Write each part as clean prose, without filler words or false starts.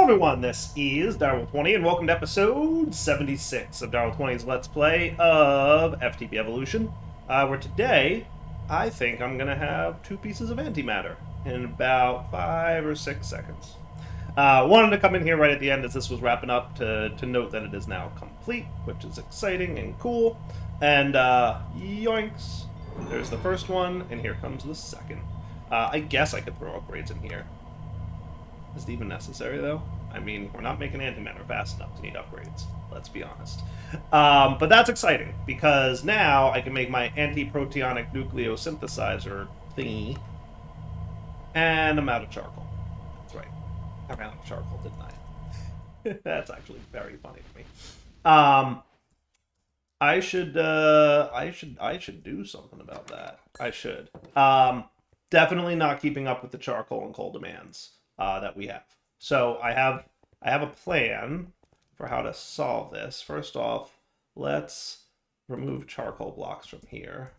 everyone, this is Darwell20, and welcome to episode 76 of Darwell20's Let's Play of FTP Evolution, where today, I think I'm going to have 2 pieces of antimatter in about 5 or 6 seconds. Wanted to come in here right at the end as this was wrapping up to note that it is now complete, which is exciting and cool, and yoinks, there's the first one, and here comes the second. I guess I could throw upgrades in here. Is it even necessary, though? I mean, we're not making antimatter fast enough to need upgrades. Let's be honest. But that's exciting, because now I can make my anti-proteonic nucleosynthesizer thingy, and I'm out of charcoal. That's right. I ran out of charcoal, didn't I? That's actually very funny to me. I should do something about that. I should. Definitely not keeping up with the charcoal and coal demands that we have. So I have a plan for how to solve this. First off, let's remove charcoal blocks from here.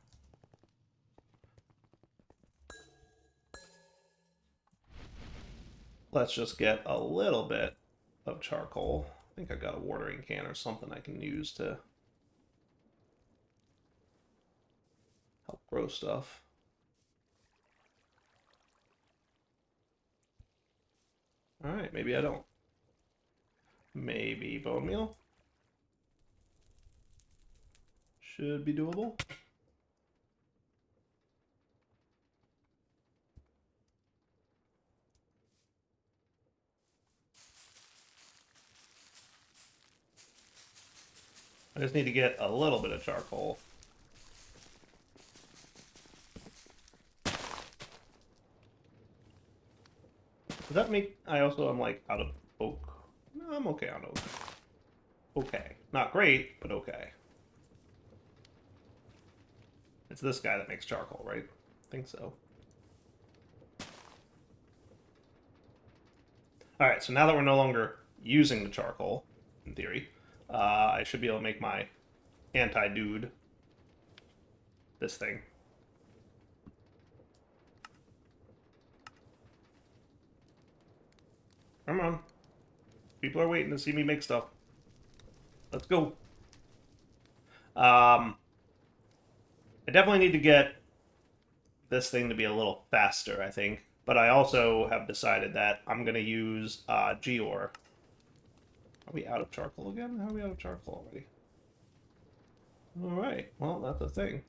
Let's just get a little bit of charcoal. I think I got a watering can or something I can use to help grow stuff. Alright, maybe I don't. Maybe bone meal? Should be doable. I just need to get a little bit of charcoal. Does that make... I'm like out of oak. No, I'm okay on oak. Okay. Not great, but okay. It's this guy that makes charcoal, right? I think so. Alright, so now that we're no longer using the charcoal, in theory, I should be able to make my anti-dude this thing. Come on. People are waiting to see me make stuff. Let's go. I definitely need to get this thing to be a little faster, I think. But I also have decided that I'm going to use Geore. Are we out of charcoal again? How are we out of charcoal already? Alright, well, that's a thing.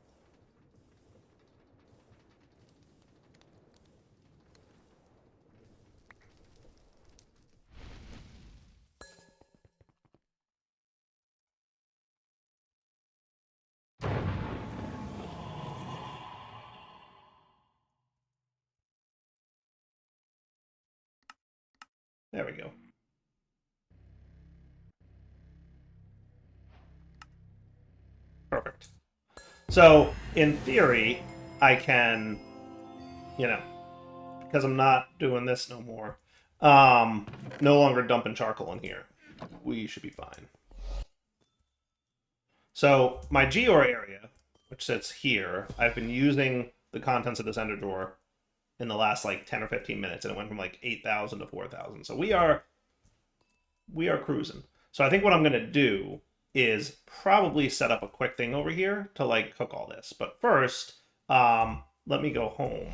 There we go. Perfect. So, in theory, I can, you know, because I'm not doing this no more, no longer dumping charcoal in here. We should be fine. So, my Geore area, which sits here, I've been using the contents of this ender drawer in the last like 10 or 15 minutes, and it went from like 8,000 to 4,000. So we are cruising. So I think what I'm going to do is probably set up a quick thing over here to like cook all this. But first, let me go home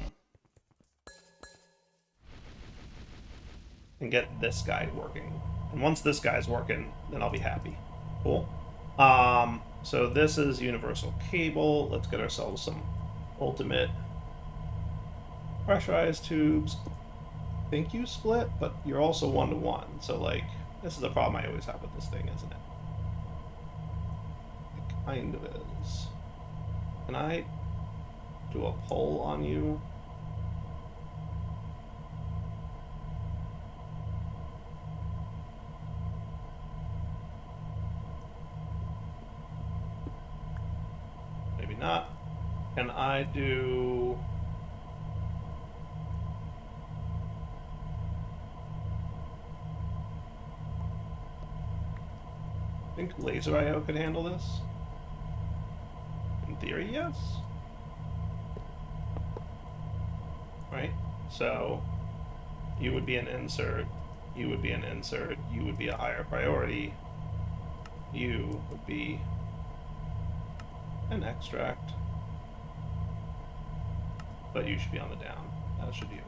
and get this guy working. And once this guy's working, then I'll be happy. Cool. So this is universal cable. Let's get ourselves some ultimate pressurized tubes. I think you split, but you're also 1-to-1. So like, this is a problem I always have with this thing, isn't it? It kind of is. Can I do a pull on you? Maybe not. Can I do... I think laser IO could handle this. In theory, yes. Right? So, you would be an insert. You would be an insert. You would be a higher priority. You would be an extract. But you should be on the down. As should you.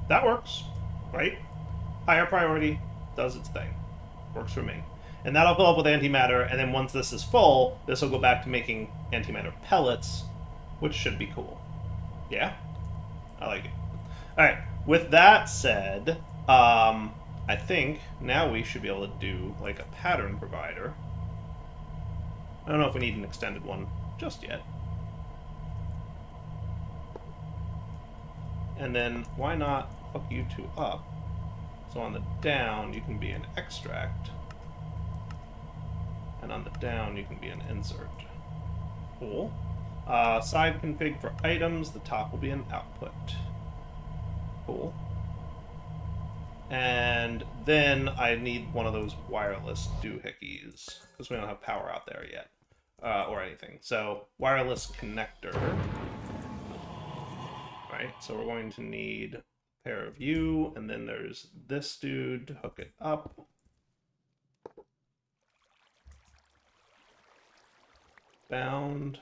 That works, right? Higher priority does its thing. Works for me. And that'll fill up with antimatter, and then once this is full, this will go back to making antimatter pellets, which should be cool. Yeah? I like it. Alright, with that said, I think now we should be able to do like a pattern provider. I don't know if we need an extended one just yet. And then why not hook you two up? So on the down, you can be an extract. And on the down, you can be an insert. Cool. Side config for items, the top will be an output. Cool. And then I need one of those wireless doohickeys, because we don't have power out there yet, or anything. So, wireless connector. Right, so we're going to need a pair of you, and then there's this dude to hook it up. Bound.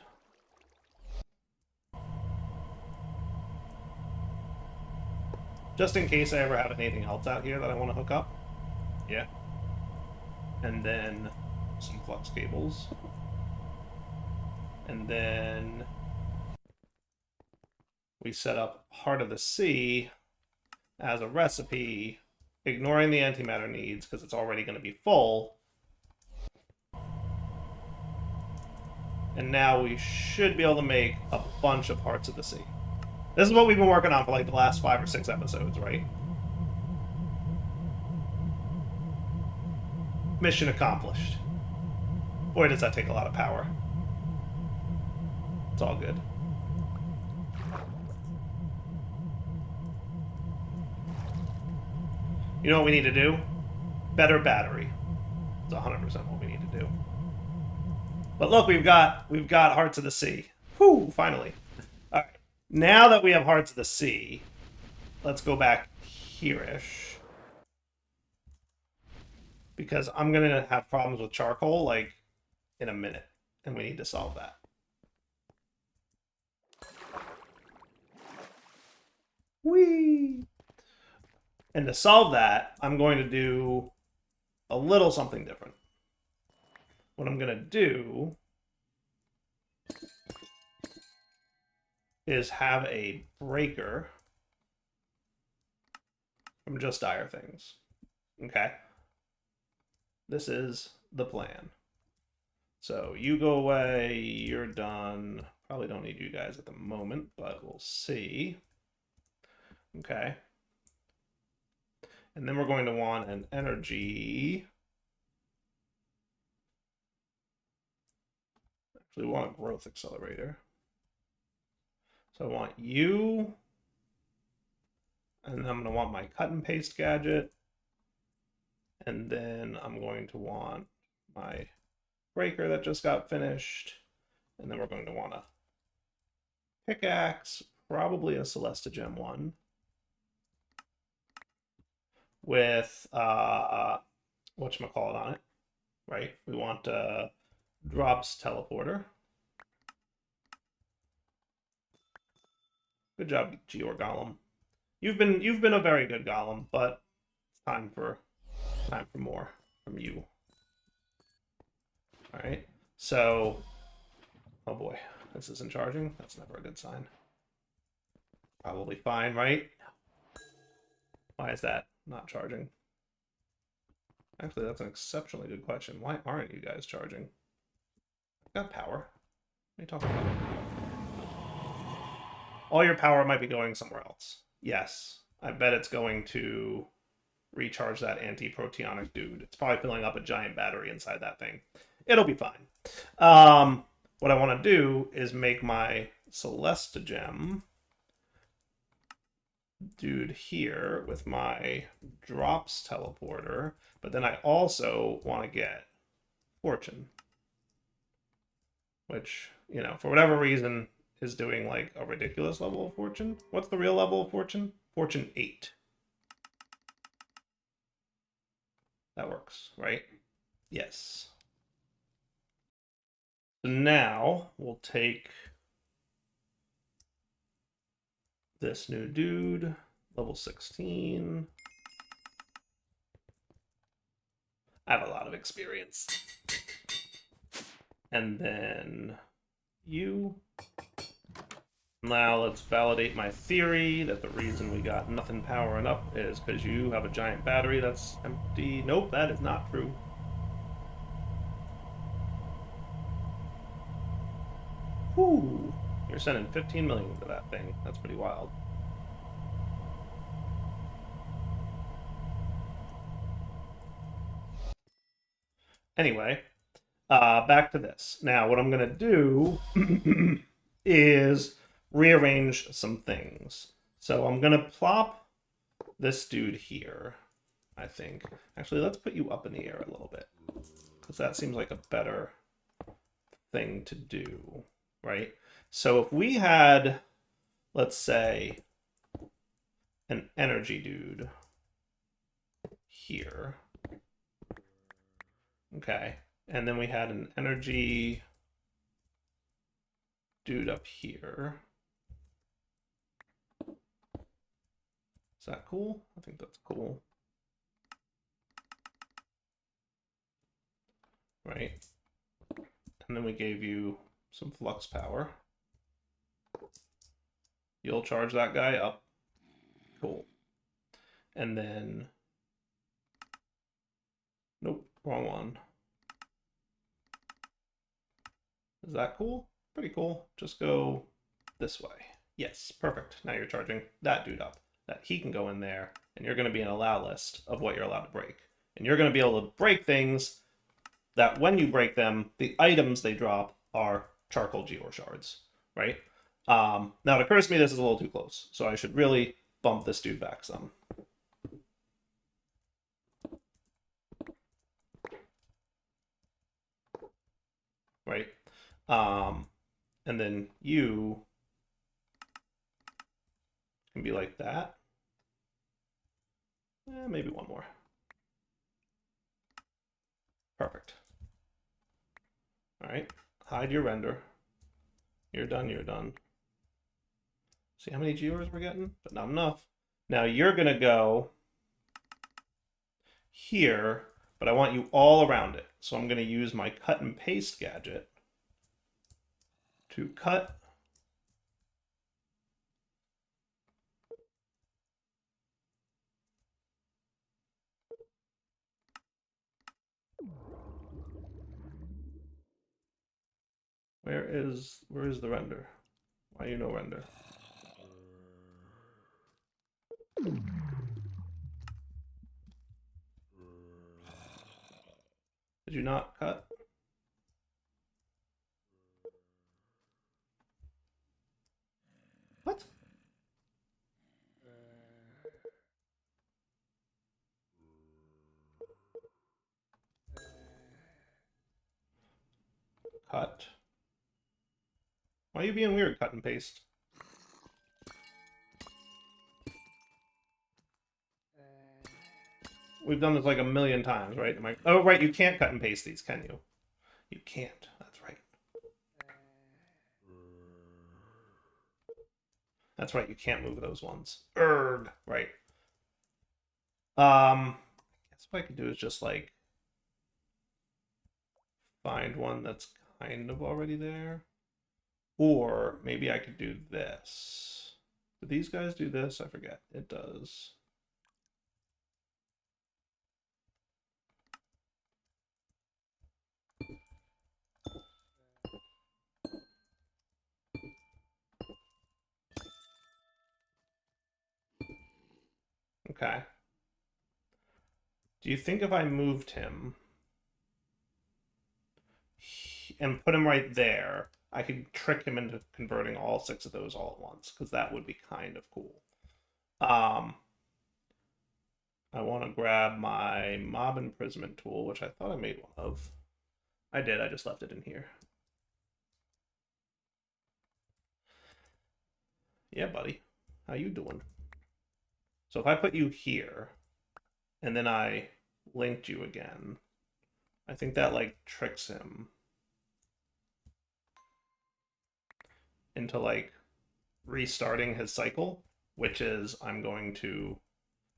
Just in case I ever have anything else out here that I want to hook up. Yeah. And then some flux cables. And then we set up Heart of the Sea as a recipe, ignoring the antimatter needs because it's already going to be full. And now we should be able to make a bunch of Hearts of the Sea. This is what we've been working on for like the last 5 or 6 episodes, right? Mission accomplished. Boy, does that take a lot of power. It's all good. You know what we need to do? Better battery. It's 100% what we need to do. But look, we've got Hearts of the Sea. Whew, finally. All right. Now that we have Hearts of the Sea, let's go back here-ish. Because I'm going to have problems with charcoal, like, in a minute. And we need to solve that. Whee! And to solve that, I'm going to do a little something different. What I'm going to do is have a breaker from Just Dire Things. Okay? This is the plan. So you go away, you're done. Probably don't need you guys at the moment, but we'll see. Okay. And then we're going to want an energy. Actually, we want a growth accelerator. So I want you. And I'm going to want my cut and paste gadget. And then I'm going to want my breaker that just got finished. And then we're going to want a pickaxe, probably a Celestigem one. With whatchamacallit on it, right? We want drops teleporter. Good job, Geor Golem. You've been a very good Golem, but it's time for more from you. All right. So, oh boy, this isn't charging. That's never a good sign. Probably fine, right? Why is that not charging? Actually, that's an exceptionally good question. Why aren't you guys charging? I've got power. What are you talking about? All your power might be going somewhere else. Yes. I bet it's going to recharge that anti-proteonic dude. It's probably filling up a giant battery inside that thing. It'll be fine. What I want to do is make my Celestigem dude here with my drops teleporter, but then I also want to get Fortune, which you know, for whatever reason, is doing like a ridiculous level of fortune. What's the real level of fortune? Fortune 8. That works, right? Yes. So now we'll take this new dude, level 16. I have a lot of experience. And then you. Now let's validate my theory that the reason we got nothing powering up is because you have a giant battery that's empty. Nope, that is not true. Whew. You're sending 15 million to that thing. That's pretty wild. Anyway, back to this. Now, what I'm going to do is rearrange some things. So I'm going to plop this dude here, I think. Actually, let's put you up in the air a little bit, because that seems like a better thing to do, right? So if we had, let's say, an energy dude here, okay, and then we had an energy dude up here. Is that cool? I think that's cool. Right? And then we gave you some flux power. You'll charge that guy up. Cool. And then, nope, wrong one. Is that cool? Pretty cool. Just go this way. Yes, perfect. Now you're charging that dude up. That he can go in there, and you're going to be an allow list of what you're allowed to break. And you're going to be able to break things that when you break them, the items they drop are charcoal Geor shards, right? Now it occurs to me this is a little too close, so I should really bump this dude back some. Right? And then you can be like that. Maybe one more. Perfect. All right, hide your render. You're done, you're done. See how many Geores we're getting? But not enough. Now you're gonna go here, but I want you all around it. So I'm gonna use my cut and paste gadget to cut. Where is the render? Why you no render? Did you not cut? What? Cut. Why are you being weird, cut and paste? We've done this like a million times, right? Oh, right, you can't cut and paste these, can you? You can't. That's right. That's right, you can't move those ones. Erg. Right. I guess what I could do is just like find one that's kind of already there. Or maybe I could do this. Do these guys do this? I forget. It does. Okay. Do you think if I moved him and put him right there, I could trick him into converting all 6 of those all at once? Because that would be kind of cool. I want to grab my mob imprisonment tool, which I thought I made one of. I did, I just left it in here. Yeah, buddy. How you doing? So if I put you here, and then I linked you again, I think that, like, tricks him into, like, restarting his cycle, which is I'm going to...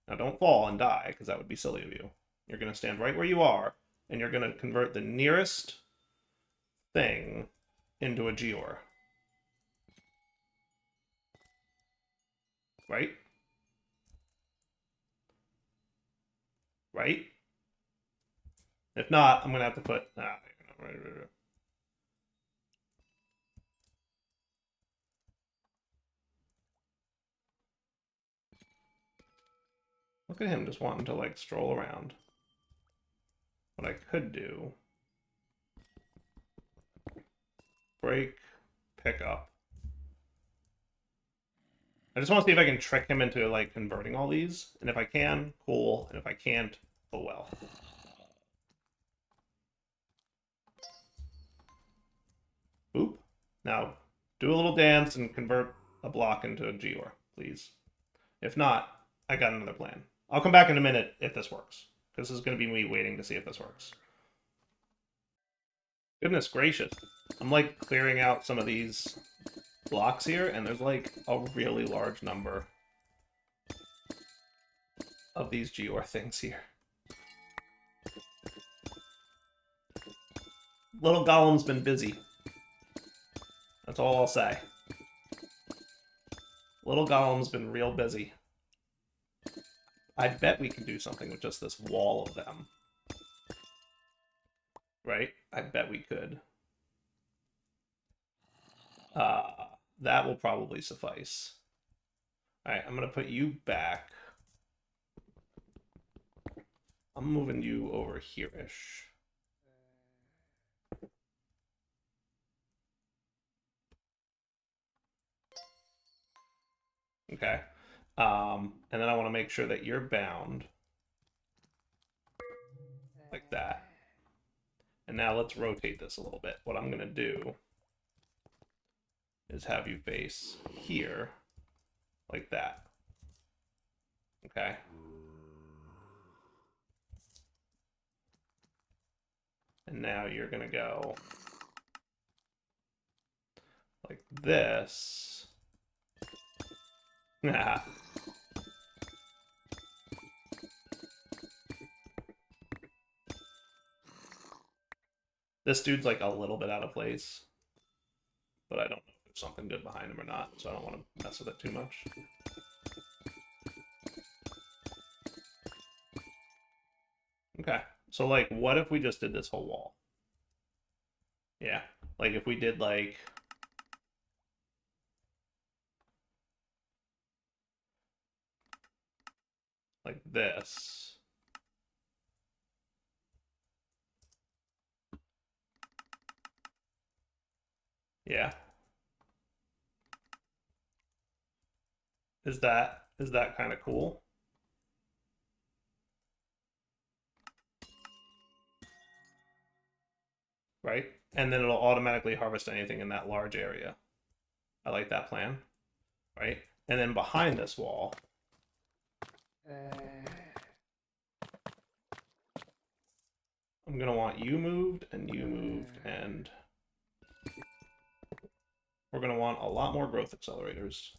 Now, don't fall and die, because that would be silly of you. You're going to stand right where you are, and you're going to convert the nearest thing into a Geore. Right? Right? If not, I'm going to have to put... Look at him just wanting to, like, stroll around. What I could do... Break, pick up. I just want to see if I can trick him into, like, converting all these. And if I can, cool. And if I can't, oh well. Boop. Now, do a little dance and convert a block into a Geore, please. If not, I got another plan. I'll come back in a minute if this works. Because this is going to be me waiting to see if this works. Goodness gracious. I'm, like, clearing out some of these blocks here, and there's, like, a really large number of these Geore things here. Little Golem's been busy. That's all I'll say. Little Golem's been real busy. I bet we can do something with just this wall of them. Right? I bet we could. That will probably suffice. Alright, I'm going to put you back. I'm moving you over here-ish. Okay. And then I want to make sure that you're bound. Like that. And now let's rotate this a little bit. What I'm going to do is have you face here. Like that. Okay. And now you're going to go like this. This dude's like a little bit out of place, but I don't know if there's something good behind him or not, so I don't want to mess with it too much. Okay, so like, what if we just did this whole wall? Yeah, like if we did like... like this. Yeah. Is that kind of cool? Right? And then it'll automatically harvest anything in that large area. I like that plan. Right? And then behind this wall, I'm going to want you moved and you moved, and we're going to want a lot more growth accelerators.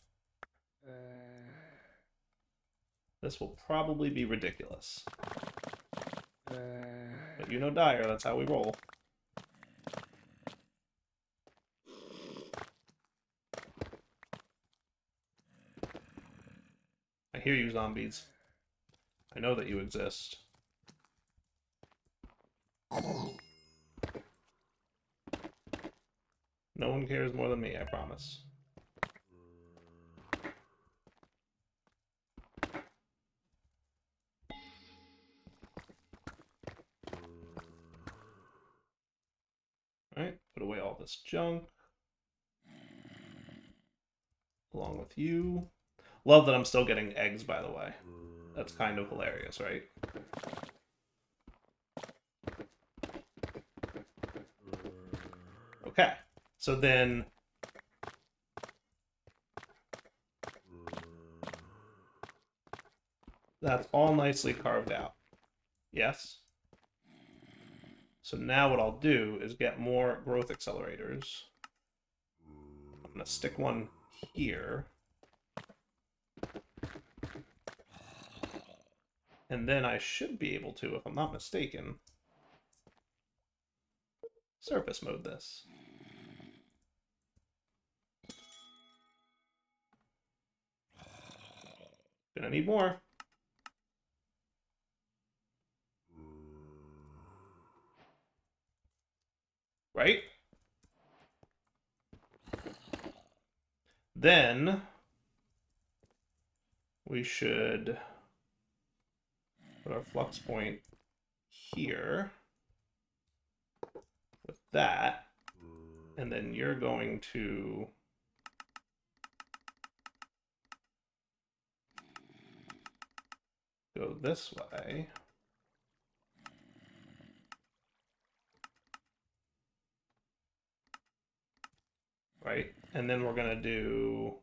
This will probably be ridiculous. But you know Dire, that's how we roll. I hear you, zombies. I know that you exist. No one cares more than me, I promise. Alright, put away all this junk. Along with you. Love that I'm still getting eggs, by the way. That's kind of hilarious, right? Okay, so then That's all nicely carved out. Yes. So now what I'll do is get more growth accelerators. I'm going to stick one here. And then I should be able to, if I'm not mistaken, surface mode this. Gonna need more. Right? Then we should put our flux point here with that. And then you're going to go this way. Right? And then we're going to do...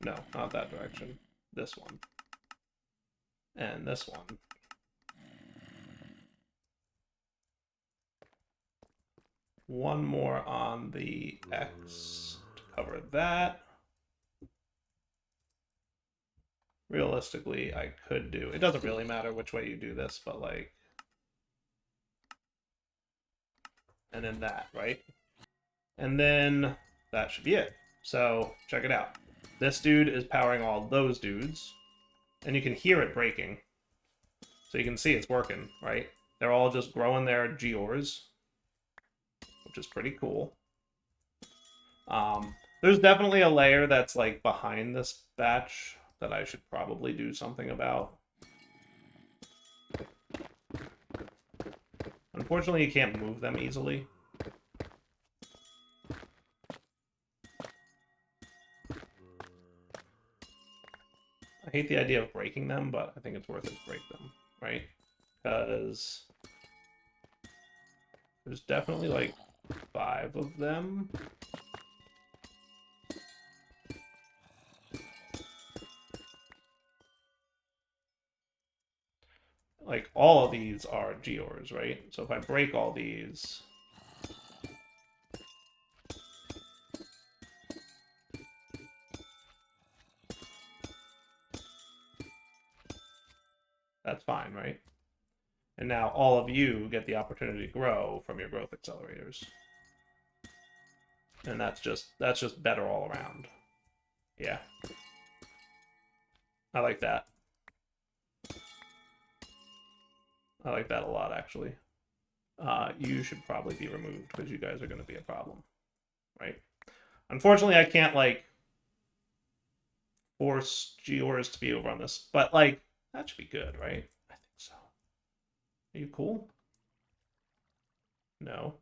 No, not that direction. This one. And this one. One more on the X to cover that. Realistically, I could do... It doesn't really matter which way you do this, but like... And then that, right? And then that should be it. So, check it out. This dude is powering all those dudes. And you can hear it breaking. So you can see it's working, right? They're all just growing their Geores, which is pretty cool. There's definitely a layer that's like behind this batch that I should probably do something about. Unfortunately, you can't move them easily. I hate the idea of breaking them, but I think it's worth it to break them, right? Because there's definitely like 5 of them. Like, all of these are Geores, right? So if I break all these... That's fine, right? And now all of you get the opportunity to grow from your growth accelerators. And that's just better all around. Yeah. I like that. I like that a lot, actually. You should probably be removed because you guys are going to be a problem, right? Unfortunately, I can't, like, force Geores to be over on this, but, like, that should be good, right? I think so. Are you cool? No.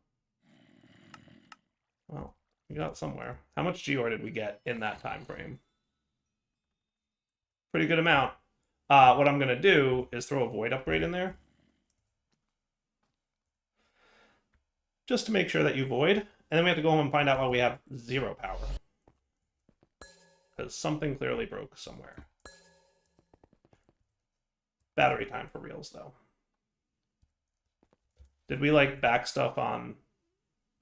Well, we got somewhere. How much Geore did we get in that time frame? Pretty good amount. What I'm going to do is throw a void upgrade in there. Just to make sure that you void. And then we have to go home and find out why we have 0 power. Because something clearly broke somewhere. Battery time for reals, though. Did we, like, back stuff on...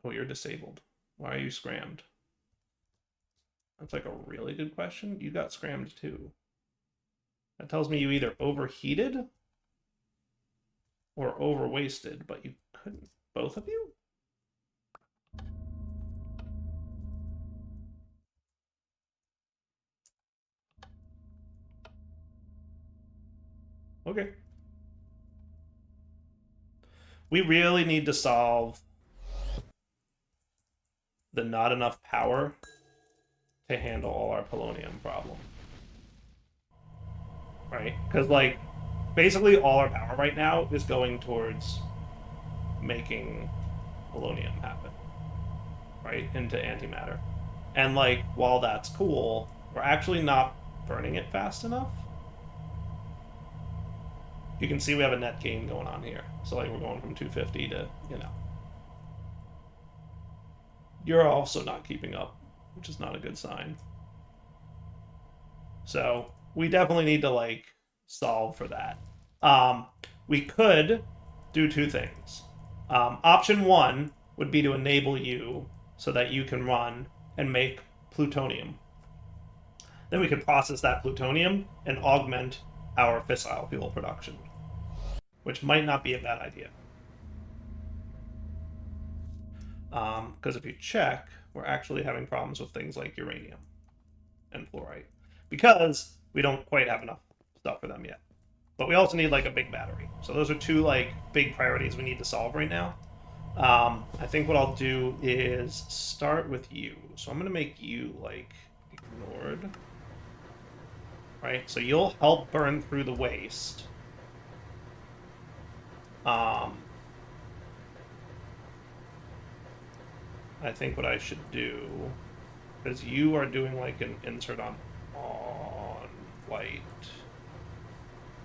Oh, you're disabled. Why are you scrammed? That's, like, a really good question. You got scrammed, too. That tells me you either overheated or overwasted, but you couldn't. Both of you? Okay. We really need to solve the not enough power to handle all our polonium problem. Right? Because, like, basically all our power right now is going towards making polonium happen. Right? Into antimatter. And, like, while that's cool, we're actually not burning it fast enough. You can see we have a net gain going on here. So, like, we're going from 250 to, you know. You're also not keeping up, which is not a good sign. So we definitely need to like solve for that. Um, we could do two things. Option one would be to enable you so that you can run and make plutonium. Then we could process that plutonium and augment our fissile fuel production, which might not be a bad idea. Because if you check, we're actually having problems with things like uranium and fluorite because we don't quite have enough stuff for them yet. But we also need like a big battery. So those are two like big priorities we need to solve right now. I think what I'll do is start with you. So I'm gonna make you like ignored, right? So you'll help burn through the waste. I think what I should do, because you are doing like an insert on white.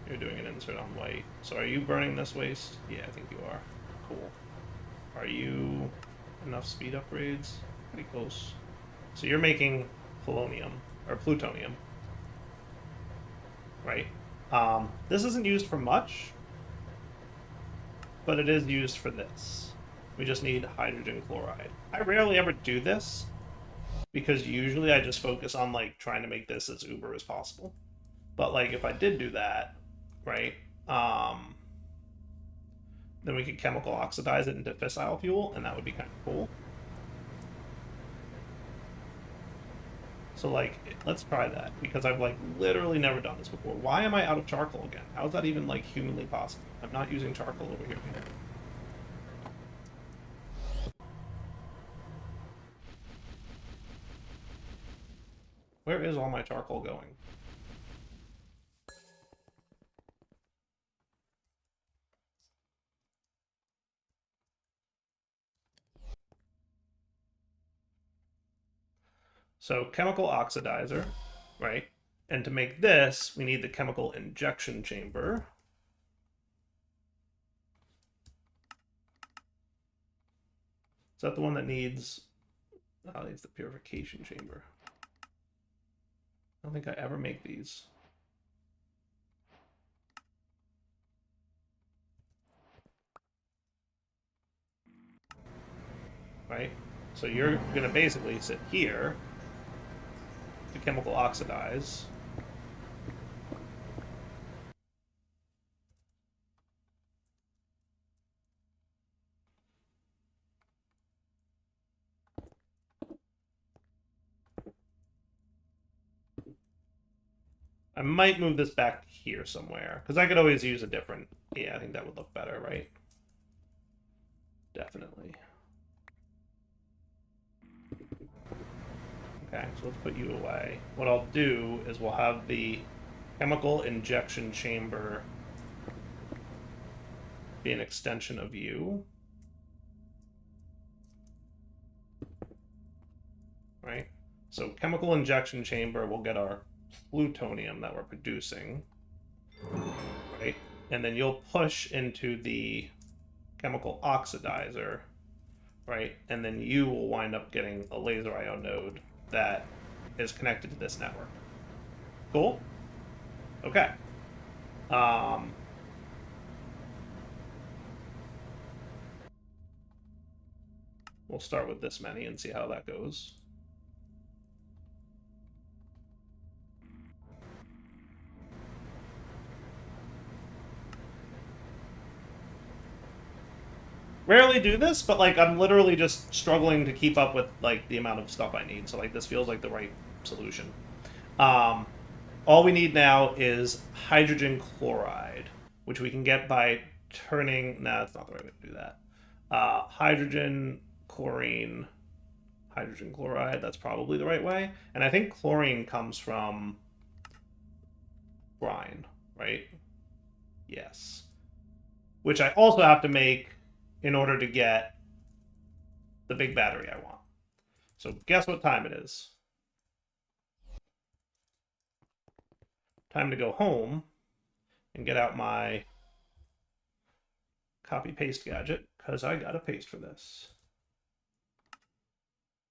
You're doing an insert on white. So are you burning this waste? Yeah, I think you are. Cool. Are you enough speed upgrades? Pretty close. So you're making polonium or plutonium, right? This isn't used for much, but it is used for this. We just need hydrogen chloride. I rarely ever do this because usually I just focus on like trying to make this as uber as possible. But like if I did do that, right? Then we could chemical oxidize it into fissile fuel, and that would be kind of cool. So like, let's try that because I've like literally never done this before. Why am I out of charcoal again? How is that even like humanly possible? I'm not using charcoal over here. Where is all my charcoal going? So chemical oxidizer, right? And to make this, we need the chemical injection chamber. Is that the one that needs... Oh, it needs the purification chamber. I don't think I ever make these. Right? So you're going to basically sit here to chemical oxidize. I might move this back here somewhere, because I could always use a different... Yeah, I think that would look better, right? Definitely. Okay, so let's put you away. What I'll do is we'll have the chemical injection chamber be an extension of you. Right? So chemical injection chamber will get our plutonium that we're producing. Right? And then you'll push into the chemical oxidizer, right? And then you will wind up getting a laser IO node that is connected to this network. Cool? Okay. We'll start with this many and see how that goes. Rarely do this, but like I'm literally just struggling to keep up with like the amount of stuff I need. So like this feels like the right solution. All we need now is hydrogen chloride, which we can get by turning... Nah, that's not the right way to do that. Hydrogen, chlorine, hydrogen chloride, that's probably the right way. And I think chlorine comes from brine, right? Yes. Which I also have to make in order to get the big battery I want. So guess what time it is? Time to go home and get out my copy paste gadget because I got a paste for this.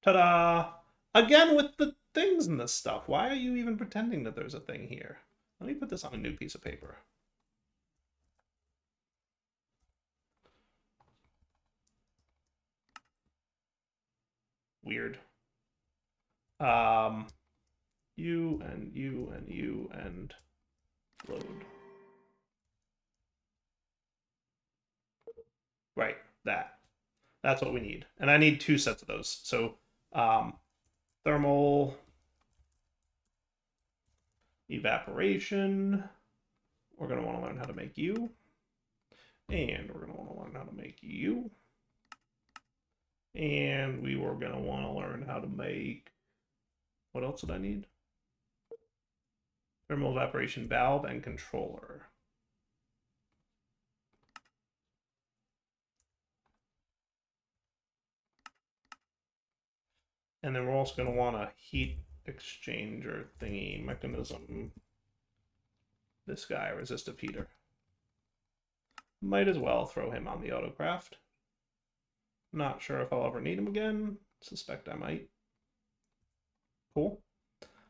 Ta-da! Again with the things and this stuff. Why are you even pretending that there's a thing here? Let me put this on a new piece of paper. Weird. You and you and you and load. Right, that. That's what we need. And I need 2 sets of those. So thermal evaporation. We're going to want to learn how to make you. And we're going to want to learn how to make you. And we were going to want to learn how to make... What else did I need? Thermal evaporation valve and controller. And then we're also going to want a heat exchanger thingy mechanism. This guy, resistive heater. Might as well throw him on the autocraft. Not sure if I'll ever need him again. Suspect I might. Cool.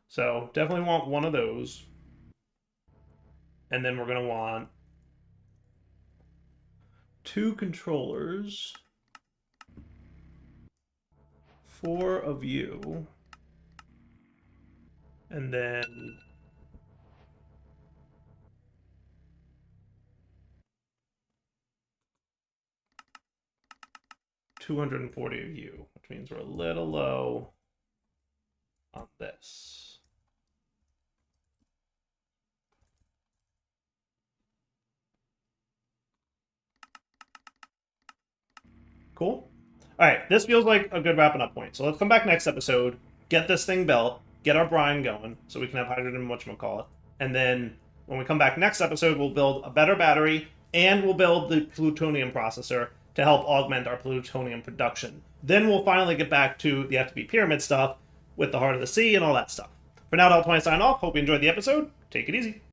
So definitely want one of those. And then we're going to want 2 controllers. 4 of you. And then... $240 of you, which means we're a little low on this. Cool. All right, this feels like a good wrapping up point. So let's come back next episode, get this thing built, get our brine going, so we can have hydrogen whatchamacallit. And then when we come back next episode, we'll build a better battery, and we'll build the plutonium processor to help augment our plutonium production. Then we'll finally get back to the FTP pyramid stuff with the Heart of the Sea and all that stuff. For now, I'll sign off. Hope you enjoyed the episode. Take it easy.